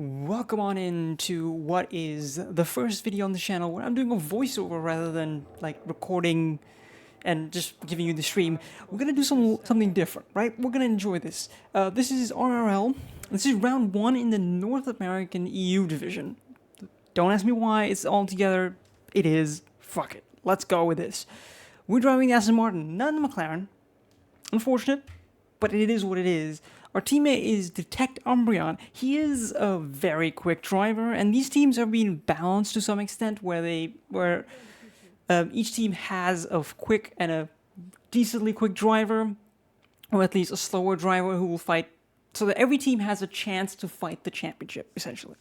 Welcome on into what is the first video on the channel where I'm doing a voiceover rather than like recording and just giving you the stream. We're gonna do something different, right? We're gonna enjoy this. This is RRL. This is round one in the North American EU division. Don't ask me why. It's all together. It is. Fuck it. Let's go with this. We're driving the Aston Martin, not the McLaren. Unfortunate, but it is what it is. Our teammate is Detect Umbreon. He is a very quick driver, and these teams are being balanced to some extent, where each team has a quick and a decently quick driver, or at least a slower driver who will fight, so that every team has a chance to fight the championship, essentially.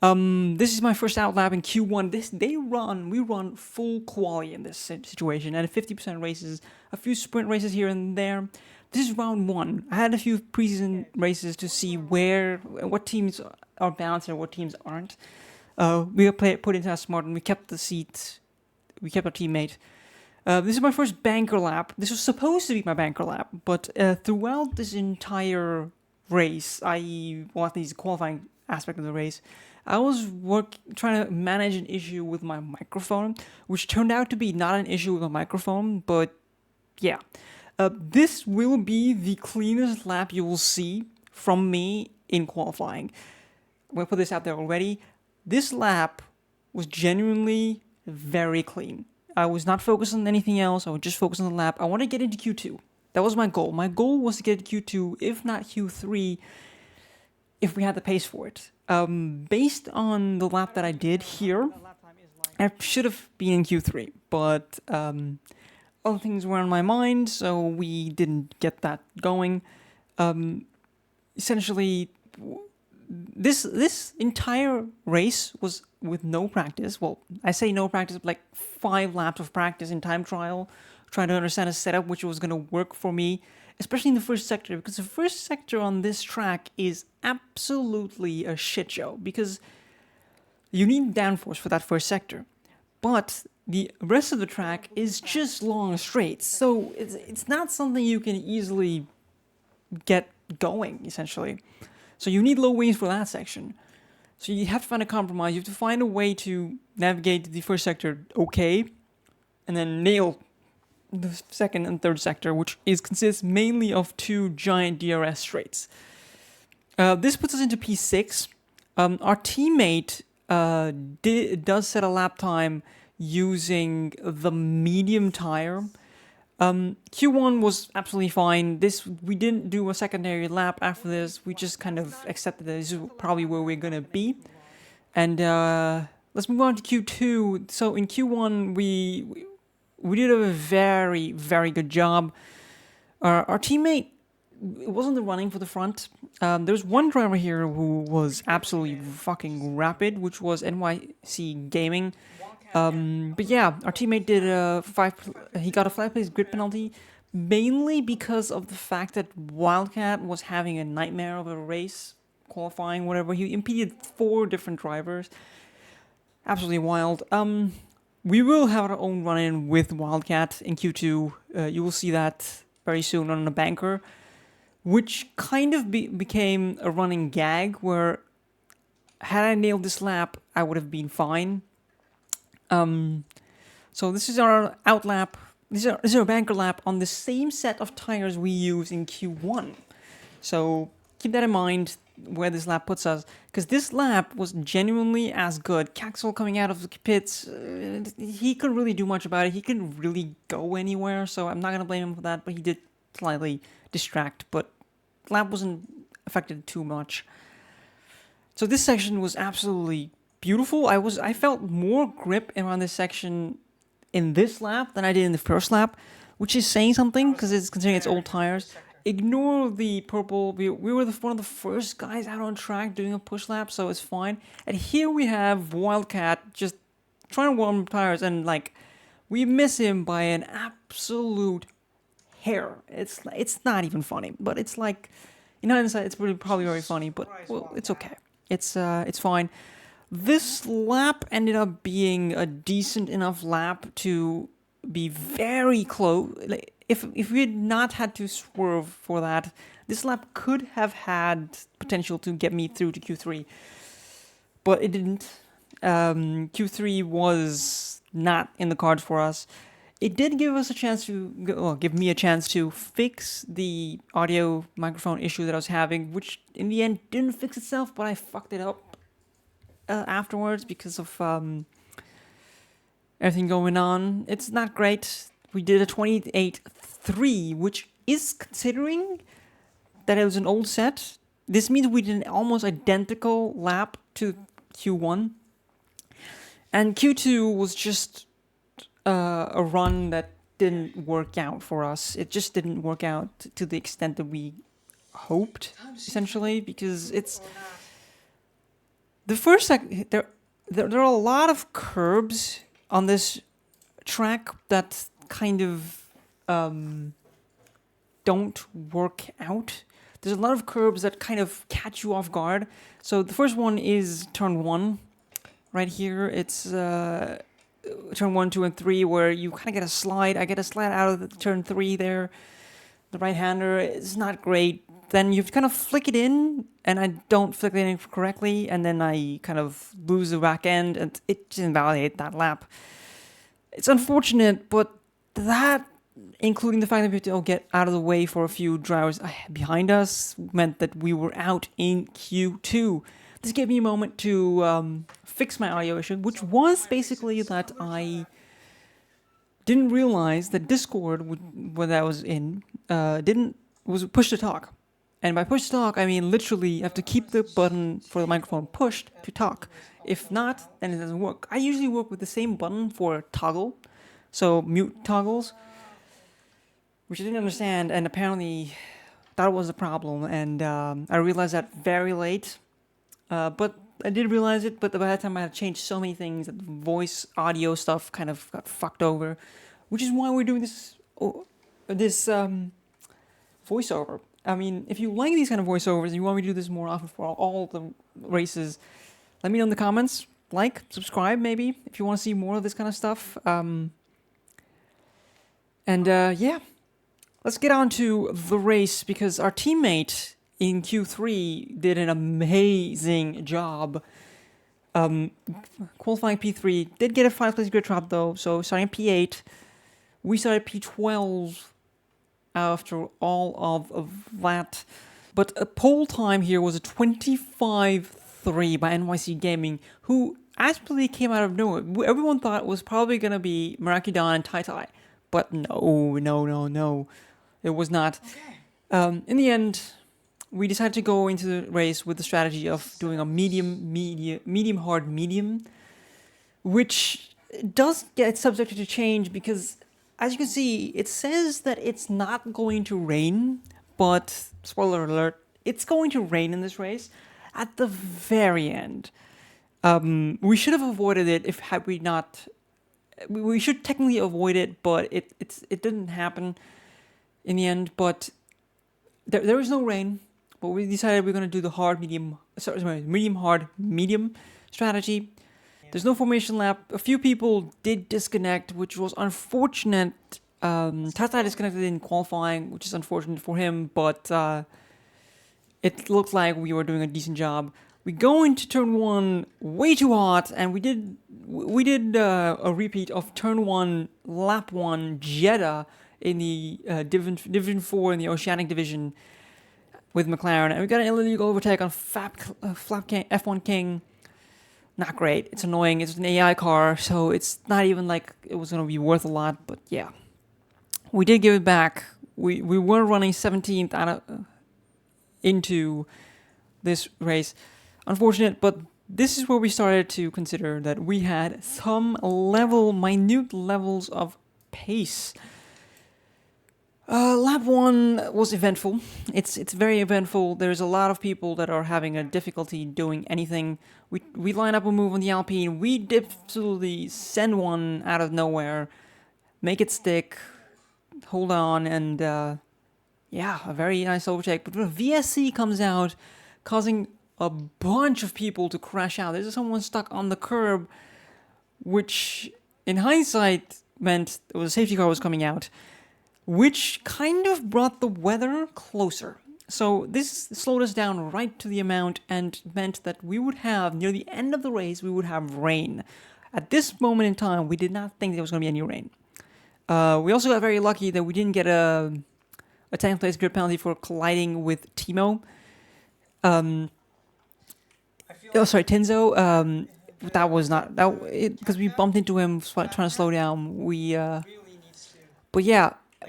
This is my first outlap in Q1. We run full quali in this situation, and 50% races, a few sprint races here and there. This is round one. I had a few preseason races to see what teams are balanced and what teams aren't. We put into Aston Martin. We kept the seat. We kept our teammate. This is my first banker lap. This was supposed to be my banker lap, but throughout this entire race, i.e., well, at least the qualifying aspect of the race, I was trying to manage an issue with my microphone, which turned out to be not an issue with my microphone, but yeah. This will be the cleanest lap you will see from me in qualifying. I'm going to put this out there already. This lap was genuinely very clean. I was not focused on anything else. I was just focused on the lap. I want to get into Q2. That was my goal. My goal was to get into Q2, if not Q3, if we had the pace for it. Based on the lap that I did here, I should have been in Q3, but other things were on my mind, so we didn't get that going. Essentially, this entire race was with no practice. Well, I say no practice, but like 5 laps of practice in time trial, trying to understand a setup which was going to work for me, especially in the first sector, because the first sector on this track is absolutely a shit show, because you need downforce for that first sector, but the rest of the track is just long straights, so it's not something you can easily get going, essentially. So you need low wings for that section. So you have to find a compromise. You have to find a way to navigate the first sector okay, and then nail the second and third sector, which consists mainly of 2 giant DRS straights. This puts us into P6. Our teammate does set a lap time using the medium tire. Q1 was absolutely fine. We didn't do a secondary lap after this. We just kind of accepted that this is probably where we're gonna be. And let's move on to Q2. So in Q1, we did a very, very good job. Our teammate wasn't the running for the front. There's one driver here who was absolutely fucking rapid, which was NYC Gaming. But yeah, our teammate did he got a 5-place grid penalty, mainly because of the fact that Wildcat was having a nightmare of a race, qualifying, whatever. He impeded 4 different drivers. Absolutely wild. We will have our own run-in with Wildcat in Q2. You will see that very soon on the banker, which kind of became a running gag, where had I nailed this lap, I would have been fine. So this is our outlap. This is our banker lap on the same set of tires we used in Q1. So keep that in mind where this lap puts us, because this lap was genuinely as good. Caxel coming out of the pits, he couldn't really do much about it. He couldn't really go anywhere, so I'm not going to blame him for that, but he did slightly distract, but the lap wasn't affected too much. So this section was absolutely beautiful. I felt more grip around this section in this lap than I did in the first lap, which is saying something, because it's considering it's old tires. Ignore the purple. We were one of the first guys out on track doing a push lap, so it's fine. And here we have Wildcat just trying to warm tires, and like we miss him by an absolute hair. It's not even funny, but it's like, in hindsight, it's probably very funny. But well, it's okay. It's fine. This lap ended up being a decent enough lap to be very close. if we had not had to swerve for that, this lap could have had potential to get me through to Q3, but it didn't. Q3 was not in the cards for us. It did give us a chance give me a chance to fix the audio microphone issue that I was having, which in the end didn't fix itself, but I fucked it up afterwards because of everything going on. It's not great. We did a 28.3, which is, considering that it was an old set, this means we did an almost identical lap to Q1. And Q2 was just a run that didn't work out for us. It just didn't work out to the extent that we hoped, essentially, because it's the first there are a lot of curbs on this track that kind of don't work out. There's a lot of curbs that kind of catch you off guard. So the first one is turn 1. Right here, it's turn 1, 2, and 3, where you kind of get a slide. I get a slide out of the turn 3 there. The right-hander is not great. Then you kind of flick it in, and I don't flick it in correctly, and then I kind of lose the back end, and it just invalidates that lap. It's unfortunate, but that, including the fact that we had to get out of the way for a few drivers behind us, meant that we were out in Q2. This gave me a moment to fix my audio issue, which was basically that I didn't realize that Discord, when I was in, was push to talk. And by push to talk, I mean literally you have to keep the button for the microphone pushed to talk. If not, then it doesn't work. I usually work with the same button for toggle, so mute toggles, which I didn't understand, and apparently that was the problem, and I realized that very late. But I did realize it, but by that time I had changed so many things that the voice audio stuff kind of got fucked over, which is why we're doing this voiceover. I mean, if you like these kind of voiceovers and you want me to do this more often for all the races, let me know in the comments. Like, subscribe maybe, if you want to see more of this kind of stuff. Yeah, let's get on to the race, because our teammate in Q3 did an amazing job. Qualifying P3, did get a 5th place grid drop though, so starting P8. We started P12 after all of that. But a pole time here was a 25.3 by NYC Gaming, who actually came out of nowhere. Everyone thought it was probably going to be Marakudan and Tai Tai, but no. It was not. Okay. In the end, we decided to go into the race with the strategy of doing a medium, hard, medium, which does get subject to change because, as you can see, it says that it's not going to rain, but, spoiler alert, it's going to rain in this race at the very end. We should have avoided it had we not. We should technically avoid it, but it didn't happen in the end. But there was no rain. But we decided we're going to do the medium, hard, medium strategy. There's no formation lap. A few people did disconnect, which was unfortunate. Tata disconnected in qualifying, which is unfortunate for him, but it looked like we were doing a decent job. We go into turn 1 way too hot, and we did a repeat of turn 1, lap 1 Jeddah in the Division 4 in the Oceanic Division with McLaren, and we got an illegal overtake on F1 King. Not great. It's annoying. It's an AI car, so it's not even like it was going to be worth a lot, but yeah. We did give it back. We were running 17th into this race. Unfortunate, but this is where we started to consider that we had some minute levels of pace. Lap 1 was eventful. It's very eventful. There's a lot of people that are having a difficulty doing anything. We line up a move on the Alpine. We absolutely send one out of nowhere, make it stick, hold on, and yeah, a very nice overtake. But the VSC comes out, causing a bunch of people to crash out. There's someone stuck on the curb, which in hindsight meant it was a safety car was coming out. which kind of brought the weather closer. So this slowed us down right to the amount and meant that we would have, near the end of the race, we would have rain. At this moment in time, we did not think there was going to be any rain. We also got very lucky that we didn't get a 10th place grid penalty for colliding with Timo. Tinzo. That was not that because we bumped into him trying to slow down.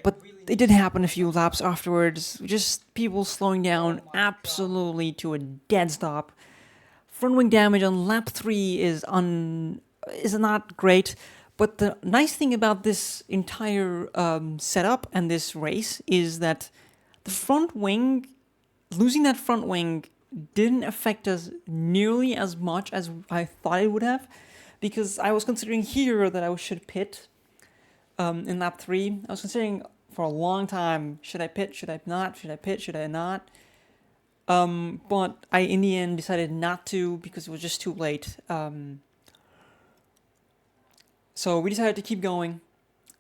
But it did happen a few laps afterwards. Just people slowing down absolutely to a dead stop. Front wing damage on lap 3 is not great. But the nice thing about this entire setup and this race is that the front wing, losing that front wing didn't affect us nearly as much as I thought it would have, because I was considering here that I should pit in lap 3. I was considering for a long time, should I pit, should I not, should I pit, should I not? But I, in the end, decided not to because it was just too late. So we decided to keep going,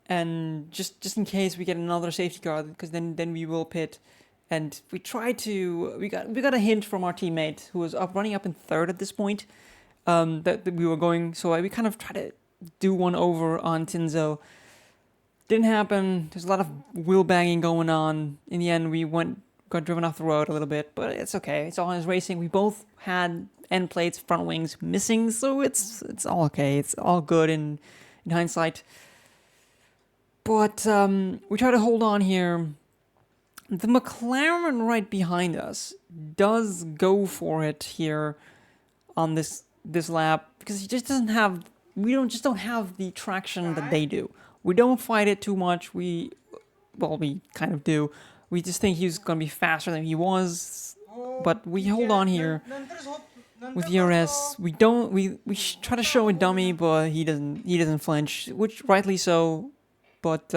and just in case we get another safety car, because then we will pit. And we tried to, we got a hint from our teammate who was running up in third at this point, that we were going. So we kind of tried to do one over on Tinzo. Didn't happen. There's a lot of wheel banging going on. In the end, we got driven off the road a little bit, but it's okay. It's all in racing. We both had end plates, front wings missing, so it's all okay. It's all good in hindsight. But we try to hold on here. The McLaren right behind us does go for it here on this lap, because he just doesn't have. We don't have the traction that they do. We don't fight it too much. We kind of do. We just think he's gonna be faster than he was, but we hold on here with DRS. We try to show a dummy, but he doesn't flinch, which rightly so. But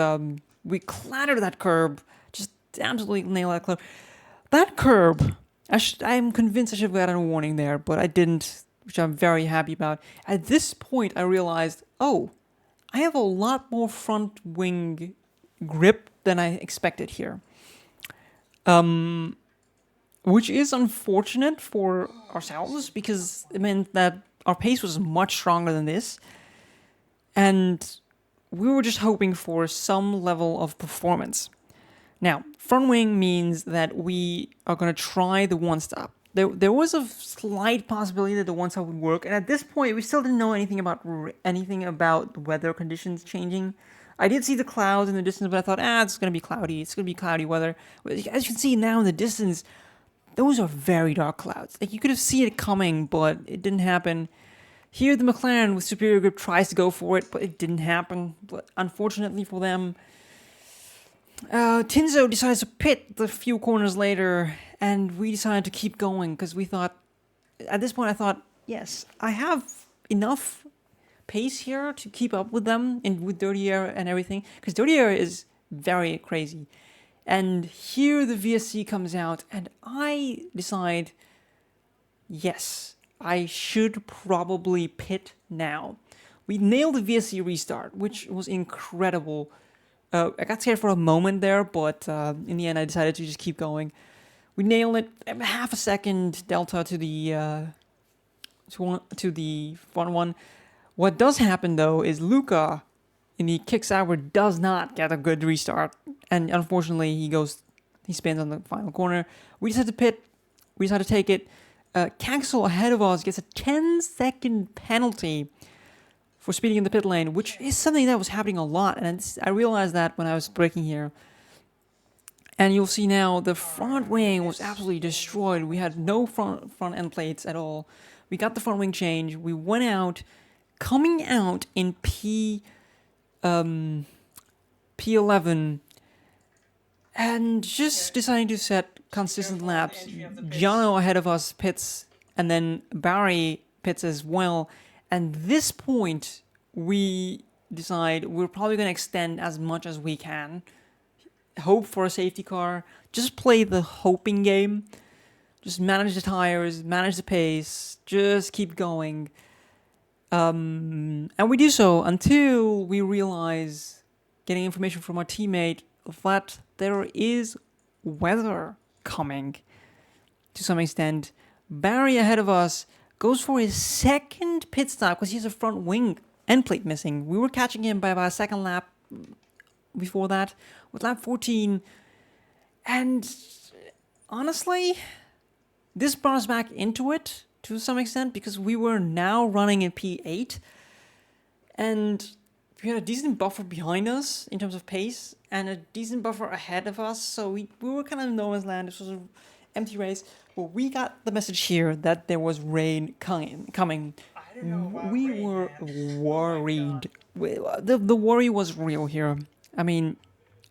we clatter that curb, just absolutely nail that curb. That curb, I'm convinced I should have gotten a warning there, but I didn't, which I'm very happy about. At this point, I realized, oh, I have a lot more front wing grip than I expected here. Which is unfortunate for ourselves, because it meant that our pace was much stronger than this. And we were just hoping for some level of performance. Now, front wing means that we are going to try the one stop. There was a slight possibility that the one stop would work, and at this point, we still didn't know anything about weather conditions changing. I did see the clouds in the distance, but I thought, it's going to be cloudy. It's going to be cloudy weather. But as you can see now in the distance, those are very dark clouds. Like, you could have seen it coming, but it didn't happen. Here, the McLaren with superior grip tries to go for it, but it didn't happen. But unfortunately for them, Tinzo decides to pit the few corners later, and we decided to keep going because we thought, at this point, I thought, yes, I have enough pace here to keep up with them and with Dirty Air and everything, because Dirty Air is very crazy. And here the VSC comes out, and I decide, yes, I should probably pit now. We nailed the VSC restart, which was incredible. I got scared for a moment there, but in the end I decided to just keep going. We nailed it, half a second delta to the front one. What does happen though is Luca in the kick sour does not get a good restart, and unfortunately he spins on the final corner. We decided to pit. We decided to take it. Caxel ahead of us gets a 10-second penalty for speeding in the pit lane, which is something that was happening a lot, and I realized that when I was braking here. And you'll see now the front wing was absolutely destroyed. We had no front end plates at all. We got the front wing change. We went out, coming out in P11, and just deciding to set consistent laps. Giano ahead of us pits, and then Barry pits as well. And this point, we decide we're probably going to extend as much as we can. Hope for a safety car. Just play the hoping game. Just manage the tires, manage the pace, just keep going. And we do so until we realize, getting information from our teammate, that there is weather coming to some extent. Barry ahead of us goes for his second pit stop because he has a front wing end plate missing. We were catching him by about a second lap before that with lap 14. And honestly, this brought us back into it to some extent because we were now running in P8 and we had a decent buffer behind us in terms of pace and a decent buffer ahead of us. So we were kind of in no man's land. This was an empty race. But we got the message here that there was rain coming. We were worried. The worry was real here. I mean,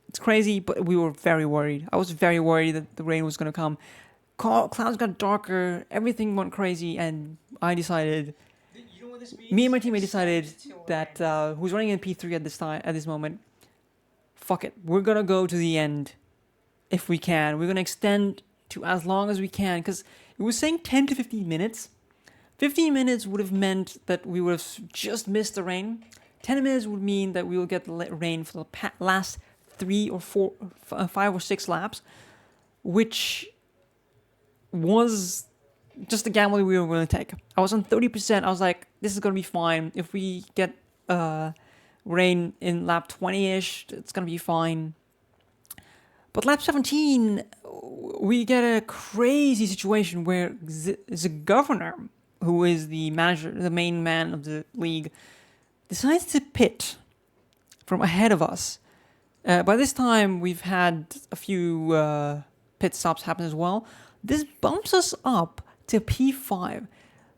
it's crazy, but we were very worried. I was very worried that the rain was going to come. Clouds got darker, everything went crazy, and I decided, me and my teammate decided that who's running in P3 at this moment, fuck it, we're gonna go to the end if we can. We're gonna extend to as long as we can, because it was saying 10 to 15 minutes. 15 minutes would have meant that we would have just missed the rain. 10 minutes would mean that we will get the rain for the last 3 or 4, 5 or 6 laps, which was just a gamble we were willing to take. I was on 30%. I was like, this is going to be fine. If we get rain in lap 20-ish, it's going to be fine. But lap 17, we get a crazy situation where the governor, who is the manager, the main man of the league, decides to pit from ahead of us. By this time, we've had a few pit stops happen as well. This bumps us up to P5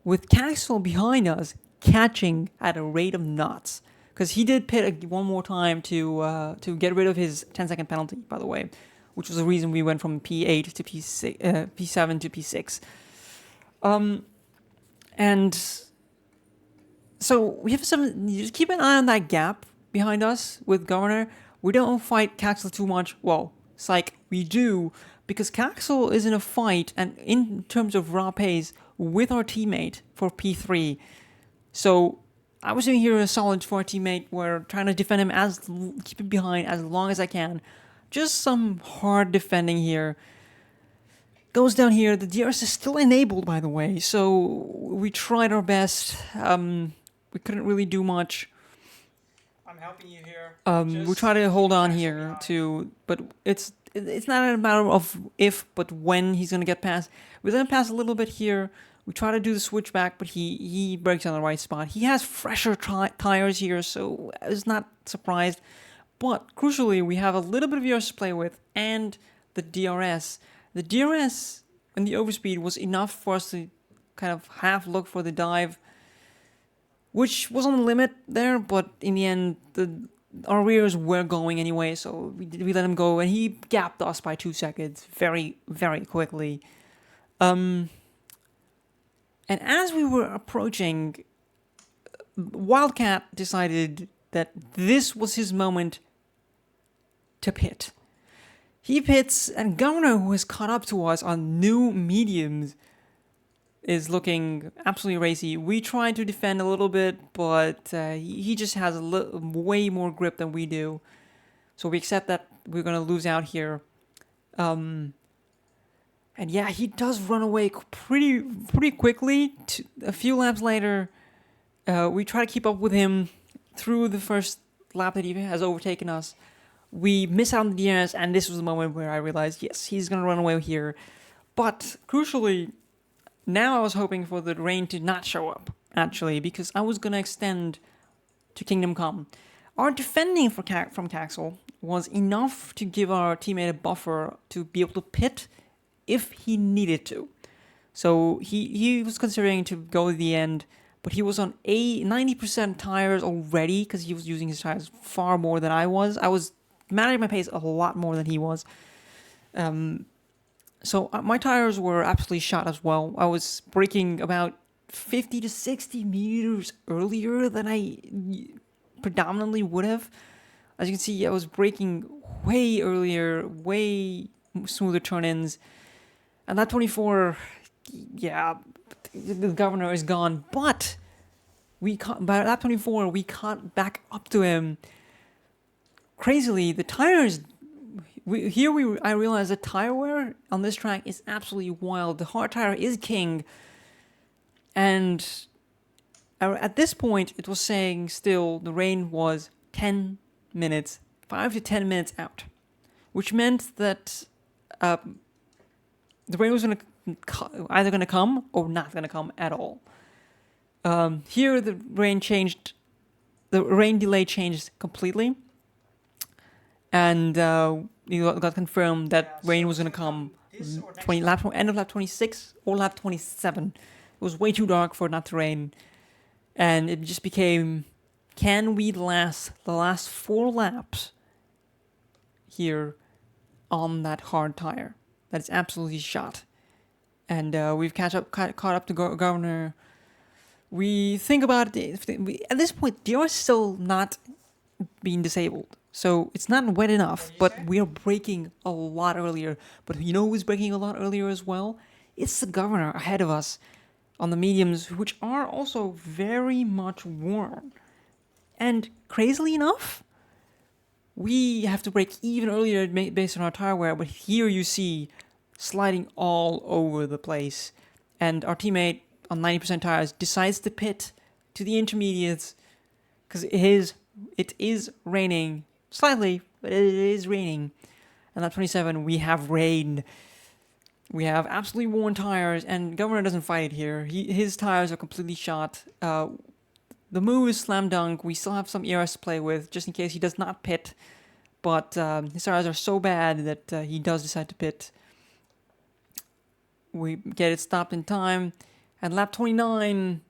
with Caxel behind us catching at a rate of knots. Because he did pit one more time to get rid of his 10-second penalty, by the way, which was the reason we went from P8 to P7 to P6. And so we have just keep an eye on that gap behind us with Governor. We don't fight Caxel too much. Well, psych, we do, because Caxel is in a fight and in terms of raw pace with our teammate for P3. So I was doing here a solid for our teammate. We're trying to defend him, keep him behind as long as I can. Just some hard defending here. Goes down here. The DRS is still enabled, by the way. So we tried our best. We couldn't really do much. I'm helping you here. We try to hold on here too, but it's not a matter of if, but when he's gonna get past. We let him pass a little bit here. We try to do the switchback, but he breaks on the right spot. He has fresher tires here, so I was not surprised. But crucially, we have a little bit of ERS to play with, and the DRS. The DRS and the overspeed was enough for us to kind of half look for the dive, which was on the limit there, but in the end, our rears were going anyway, so we let him go, and he gapped us by 2 seconds very, very quickly. And as we were approaching, Wildcat decided that this was his moment to pit. He pits, and Governor, who has caught up to us on new mediums, is looking absolutely racy. We try to defend a little bit, but he just has way more grip than we do. So we accept that we're going to lose out here. And yeah, he does run away pretty quickly. A few laps later, we try to keep up with him through the first lap that he has overtaken us. We miss out on the DRS, and this was the moment where I realized, yes, he's going to run away here. But crucially, now I was hoping for the rain to not show up, actually, because I was going to extend to Kingdom Come. Our defending from Caxel was enough to give our teammate a buffer to be able to pit if he needed to. So he was considering to go to the end, but he was on 90% tires already because he was using his tires far more than I was. I was managing my pace a lot more than he was. So my tires were absolutely shot as well. I was braking about 50 to 60 meters earlier than I predominantly would have. As you can see, I was braking way earlier, way smoother turn-ins. And that 24, yeah, the Governor is gone. But by that 24, we caught back up to him. Crazily, the tires I realized that tire wear on this track is absolutely wild. The hard tire is king, and at this point, it was saying still the rain was 10 minutes, 5 to 10 minutes out, which meant that the rain was either going to come or not going to come at all. Here, the rain delay changed completely, and it got confirmed that rain was going to come end of lap 26 or lap 27. It was way too dark for it not to rain. And it just became, can we last the last 4 laps here on that hard tire? That is absolutely shot. And we've caught up to Governor. We think about it. At this point, they are still not being disabled. So it's not wet enough, but we are braking a lot earlier. But you know who's braking a lot earlier as well? It's the Governor ahead of us on the mediums, which are also very much worn. And crazily enough, we have to brake even earlier based on our tire wear, but here you see sliding all over the place. And our teammate on 90% tires decides to pit to the intermediates because it is raining slightly, but it is raining. And at 27, we have rain. We have absolutely worn tires, and Governor doesn't fight here. His tires are completely shot. The move is slam dunk. We still have some ERS to play with, just in case he does not pit. But his tires are so bad that he does decide to pit. We get it stopped in time. And lap 29,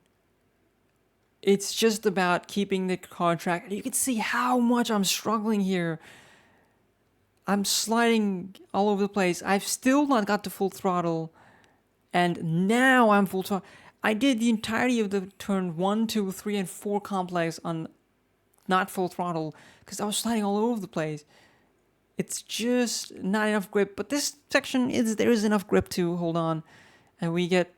it's just about keeping the car on track. And you can see how much I'm struggling here. I'm sliding all over the place. I've still not got to full throttle. And now I'm full throttle. I did the entirety of the turn 1, 2, 3, and 4 complex on not full throttle because I was sliding all over the place. It's just not enough grip. But this section, there is enough grip to hold on. And we get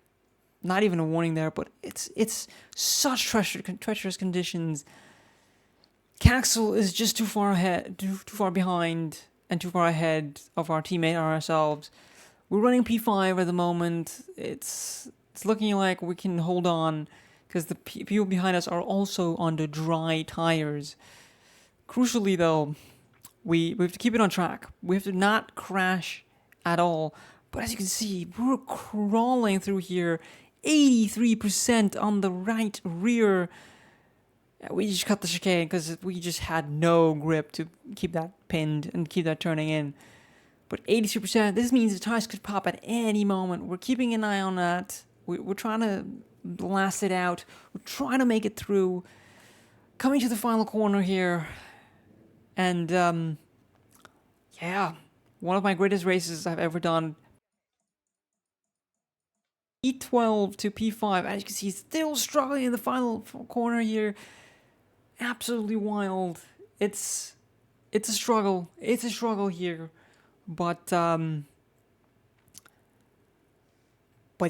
not even a warning there, but it's such treacherous conditions. Caxel is just too far ahead, too far behind, and too far ahead of our teammate and ourselves. We're running P5 at the moment. It's looking like we can hold on because the people behind us are also on the dry tires. Crucially, though, we have to keep it on track. We have to not crash at all. But as you can see, we're crawling through here. 83% on the right rear. We just cut the chicane because we just had no grip to keep that pinned and keep that turning in. But 82%, this means the tires could pop at any moment. We're keeping an eye on that. We're trying to blast it out. We're trying to make it through. Coming to the final corner here. And, yeah, one of my greatest races I've ever done. P12 to P5, as you can see, still struggling in the final corner here. Absolutely wild. It's a struggle. It's a struggle here, but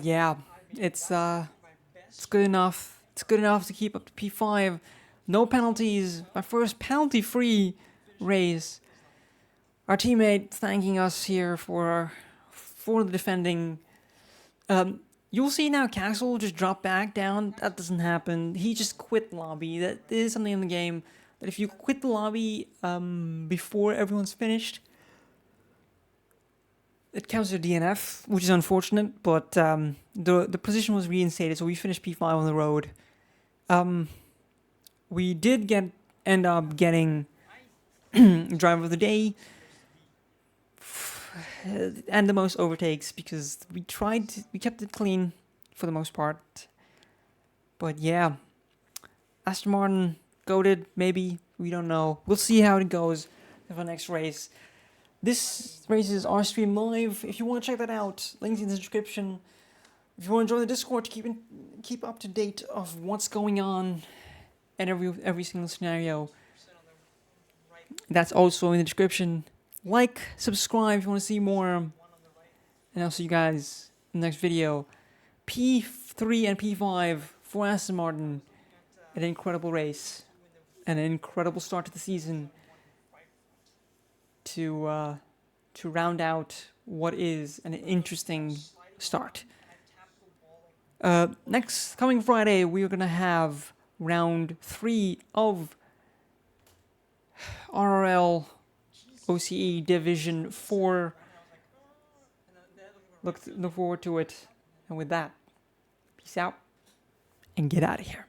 yeah, it's good enough. It's good enough to keep up to P5. No penalties. My first penalty-free race. Our teammate thanking us here for the defending. You'll see now Caxel just drop back down. That doesn't happen. He just quit lobby. That is something in the game that if you quit the lobby before everyone's finished, it counts as a DNF, which is unfortunate. But the position was reinstated, so we finished P5 on the road. We did end up getting driver of the day and the most overtakes because we kept it clean for the most part. But yeah, Aston Martin goated, maybe, we don't know. We'll see how it goes for the next race. This race is our stream live. If you want to check that out, links in the description. If you want to join the Discord to keep up to date of what's going on and every single scenario, that's also in the description. Like, subscribe if you want to see more, and I'll see you guys in the next video. P3 and P5 for Aston Martin. An incredible race. And an incredible start to the season to to round out what is an interesting start. Next coming Friday, we are gonna have round 3 of RRL OCE Division 4. Look forward to it. And with that, peace out and get out of here.